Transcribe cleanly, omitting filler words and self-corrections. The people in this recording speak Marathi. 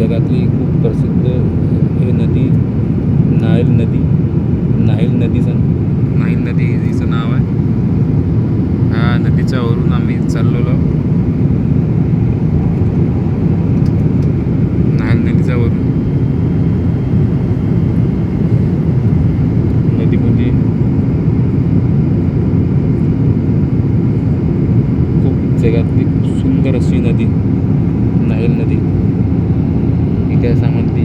जगातली खूप प्रसिद्ध हे नदी नाईल नदी नाईल नदी हिचं नाव आहे. ह्या नदीच्या वरून आम्ही चाललेलो. नाईल नदीच्या वरून नदी म्हणजे खूप जगातली खूप सुंदर अशी नदी नाईल नदी. इतिहासामधली